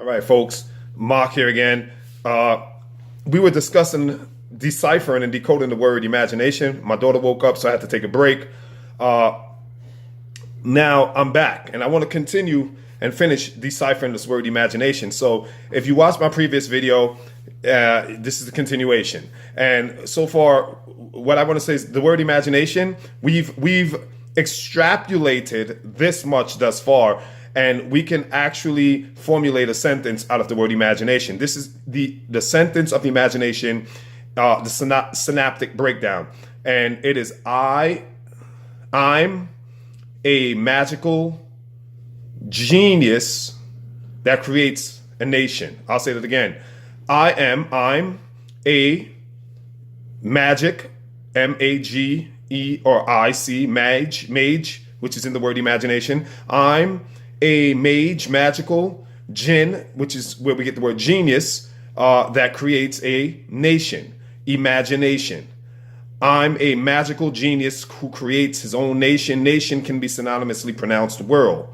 All right, folks. Mark here again. We were discussing deciphering and decoding the word imagination. My daughter woke up, so I had to take a break. Now I'm back, and I want to continue and finish deciphering this word imagination. So if you watched my previous video, this is the continuation. And so far, what I want to say is the word imagination, we've extrapolated this much thus far, and we can actually formulate a sentence out of the word imagination. This is the sentence of imagination, the synaptic breakdown. And it is I'm a magical genius that creates a nation. I'll say that again. I'm a magic, M-A-G-E or I-C, mage, which is in the word imagination. I'm a magical jinn, which is where we get the word genius, that creates a nation, imagination. I'm a magical genius who creates his own nation. Nation can be synonymously pronounced world.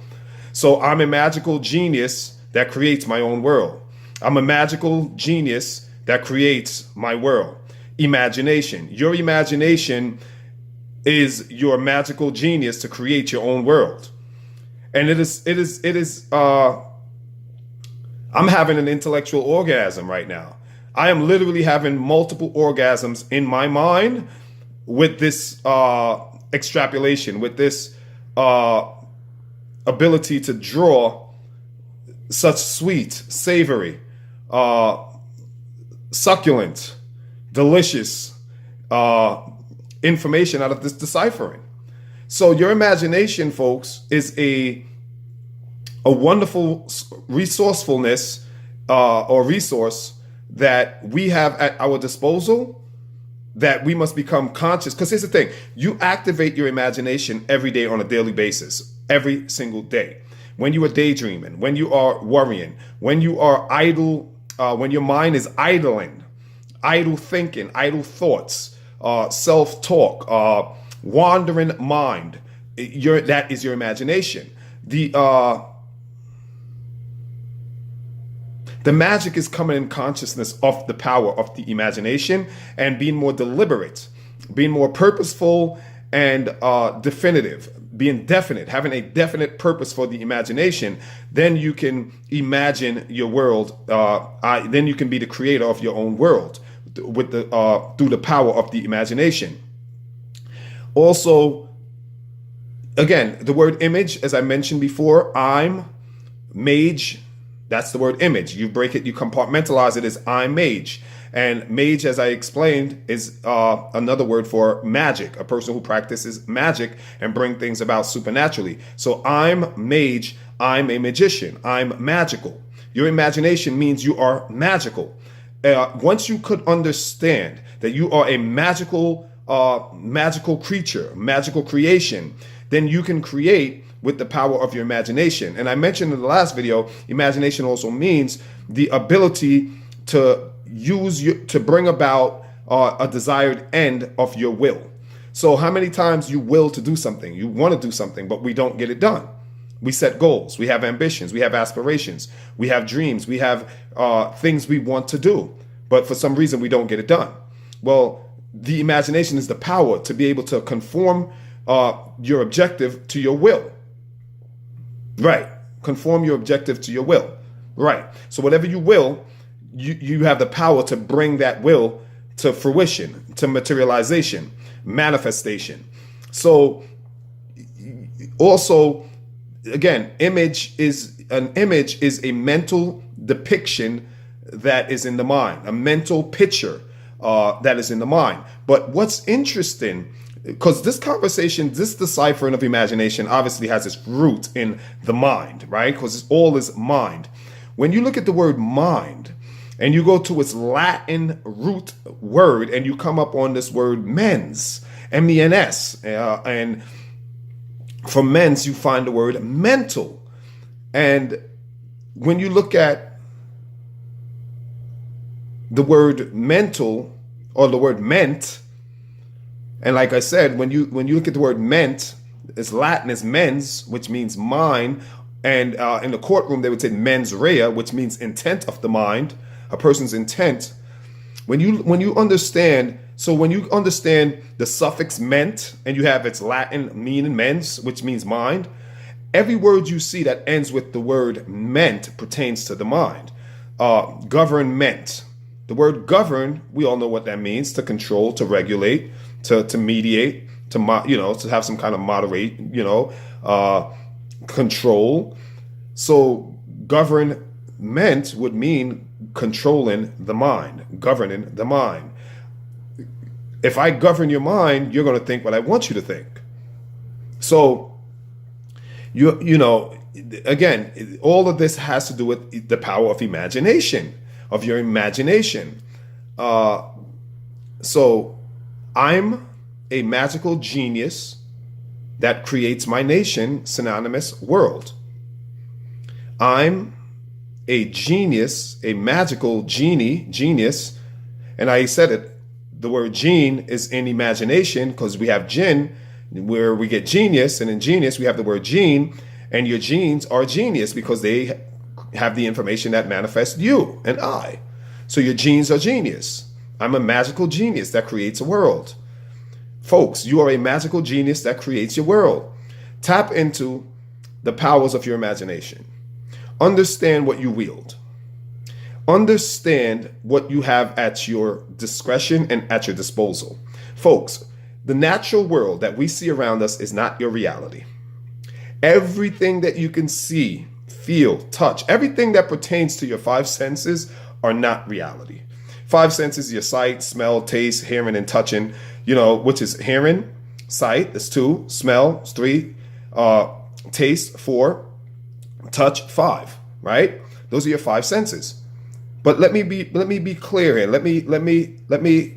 So I'm a magical genius that creates my own world. I'm a magical genius that creates my world. Imagination. Your imagination is your magical genius to create your own world. And it is I'm having an intellectual orgasm right now. I am literally having multiple orgasms in my mind with this extrapolation, with this ability to draw such sweet, savory, succulent, delicious information out of this deciphering. So your imagination, folks, is a wonderful resourcefulness or resource that we have at our disposal, that we must become conscious. Because here's the thing, you activate your imagination every day on a daily basis, every single day. When you are daydreaming, when you are worrying, when you are idle, when your mind is idling, idle thinking, idle thoughts, self-talk, wandering mind, that is your imagination. The magic is coming in consciousness of the power of the imagination and being more deliberate, being more purposeful and definitive, being definite, having a definite purpose for the imagination. Then you can imagine your world. Then you can be the creator of your own world with through the power of the imagination. Also, again, the word image, as I mentioned before, I'm mage. That's the word image. You break it, you compartmentalize it as I'm mage. And mage, as I explained, is another word for magic, a person who practices magic and bring things about supernaturally. So I'm mage, I'm a magician, I'm magical. Your imagination means you are magical. Once you could understand that you are a magical creature, magical creation, then you can create with the power of your imagination. And I mentioned in the last video, imagination also means the ability to to bring about a desired end of your will. So how many times you will to do something, you want to do something, but we don't get it done. We set goals, we have ambitions, we have aspirations, we have dreams, we have things we want to do, but for some reason we don't get it done. Well, the imagination is the power to be able to conform your objective to your will. Right. Conform your objective to your will. Right. So whatever you will, you have the power to bring that will to fruition, to materialization, manifestation. So also, again, an image is a mental depiction that is in the mind, a mental picture that is in the mind. But what's interesting, because this conversation, this deciphering of imagination obviously has its root in the mind, right? Because all is mind. When you look at the word mind and you go to its Latin root word and you come up on this word mens, M-E-N-S, and from mens you find the word mental. And when you look at the word mental or the word ment, and like I said, when you look at the word ment, it's Latin, is mens, which means mind, And in the courtroom, they would say mens rea, which means intent of the mind, a person's intent. When you understand, so when you understand the suffix ment, and you have its Latin meaning mens, which means mind, every word you see that ends with the word ment pertains to the mind. Government. The word govern, we all know what that means: to control, to regulate, to mediate, to have some kind of moderate, control. So government would mean controlling the mind, governing the mind. If I govern your mind, you're going to think what I want you to think. So again, all of this has to do with the power of imagination, of your imagination. So I'm a magical genius that creates my nation, synonymous world. I'm a genius, a magical genius. And I said it, the word gene is in imagination because we have jinn, where we get genius, and in genius we have the word gene, and your genes are genius because they have the information that manifests you and I. So your genes are genius. I'm a magical genius that creates a world. Folks, you are a magical genius that creates your world. Tap into the powers of your imagination. Understand what you wield. Understand what you have at your discretion and at your disposal. Folks, the natural world that we see around us is not your reality. Everything that you can see, feel, touch, everything that pertains to your five senses are not reality. Five senses: your sight, smell, taste, hearing, and touching, which is hearing, sight, that's 2, smell, it's 3, taste, 4, touch, 5, right? Those are your five senses. But let me be clear here. Let me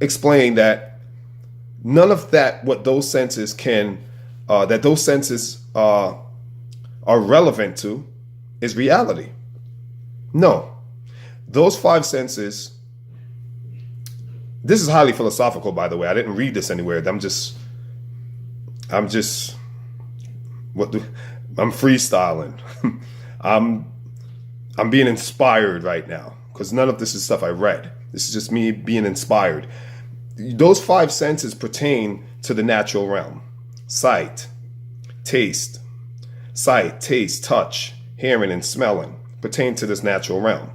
explain that none of that, what those senses can, that those senses are relevant to, is reality. No, those five senses. This is highly philosophical, by the way. I didn't read this anywhere. I'm freestyling. I'm being inspired right now because none of this is stuff I read. This is just me being inspired. Those five senses pertain to the natural realm. Sight, taste, touch, hearing, and smelling pertain to this natural realm.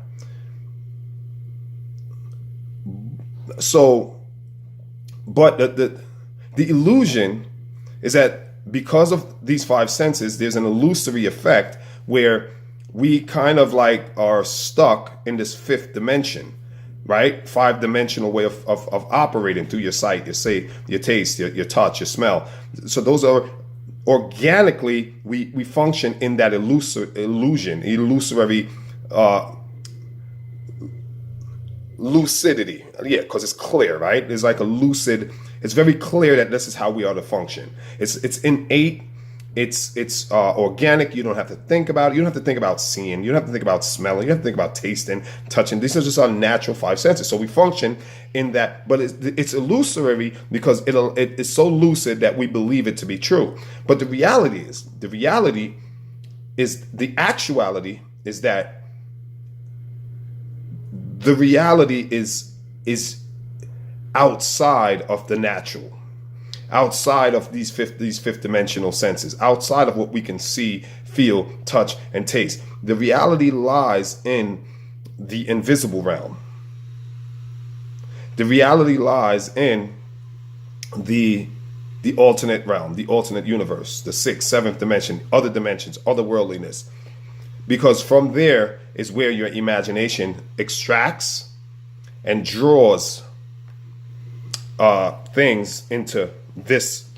So, but the illusion is that because of these five senses, there's an illusory effect where we kind of like are stuck in this fifth dimension, right? 5-dimensional way of operating through your sight, your taste, your touch, your smell. So those are organically, we function in that illusory lucidity. Yeah, because it's clear, right? It's like a lucid. It's very clear that this is how we are to function. It's innate. It's organic. You don't have to think about it. You don't have to think about seeing. You don't have to think about smelling. You don't have to think about tasting, touching. These are just our natural five senses. So we function in that, but it's illusory because it's so lucid that we believe it to be true. But the reality is that the reality is outside of the natural, outside of these fifth dimensional senses, outside of what we can see, feel, touch, and taste. The reality lies in the invisible realm. The reality lies in the alternate realm, the alternate universe, the 6th, 7th dimension, other dimensions, otherworldliness. Because from there is where your imagination extracts and draws things into this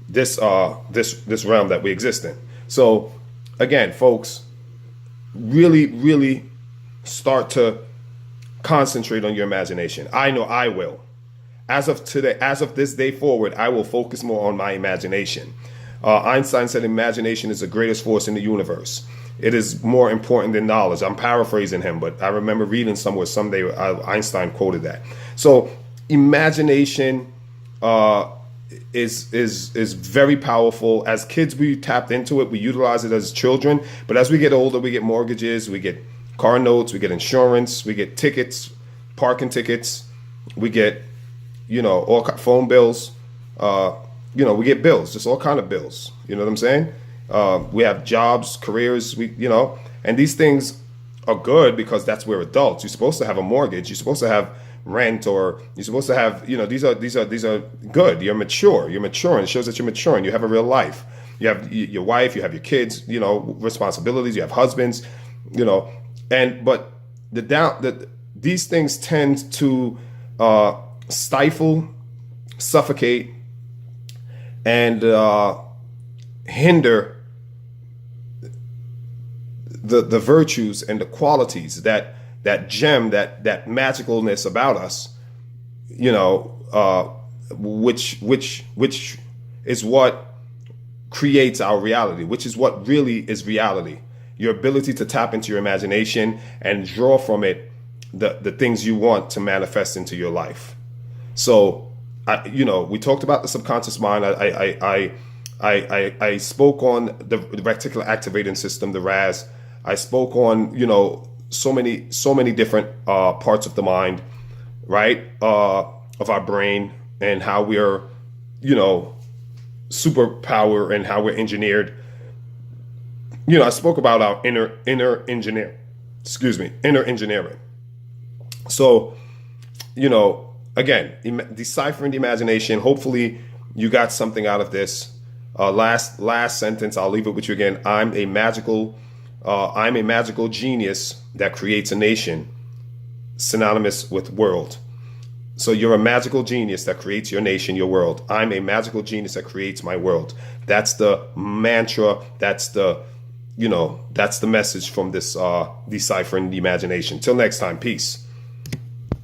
realm that we exist in. So again, folks, really start to concentrate on your imagination. I know I will. As of today, as of this day forward, I will focus more on my imagination. Einstein said imagination is the greatest force in the universe. It is more important than knowledge. I'm paraphrasing him, but I remember reading somewhere someday Einstein quoted that. So imagination is very powerful. As kids, we tapped into it, we utilize it as children, but as we get older, we get mortgages, we get car notes, we get insurance, we get tickets, parking tickets, we get, all phone bills, we get bills, just all kind of bills. You know what I'm saying? We have jobs, careers, and these things are good because that's where adults. You're supposed to have a mortgage. You're supposed to have rent, or you're supposed to have, these are good. You're mature. You're maturing. It shows that you're maturing. You have a real life. You have your wife. You have your kids. Responsibilities. You have husbands. But these things tend to stifle, suffocate, and hinder the virtues and the qualities, that gem, that magicalness about us, which is what creates our reality, which is what really is reality. Your ability to tap into your imagination and draw from it the things you want to manifest into your life. So, we talked about the subconscious mind. I spoke on the reticular activating system, the RAS. I spoke on, so many different parts of the mind, right? Of our brain, and how we are, superpower, and how we're engineered. I spoke about our inner engineering. So, again, deciphering the imagination. Hopefully you got something out of this. Last sentence, I'll leave it with you again. I'm a magical genius that creates a nation, synonymous with world. So you're a magical genius that creates your nation, your world. I'm a magical genius that creates my world. That's the mantra. That's the message from this deciphering the imagination. Till next time, peace.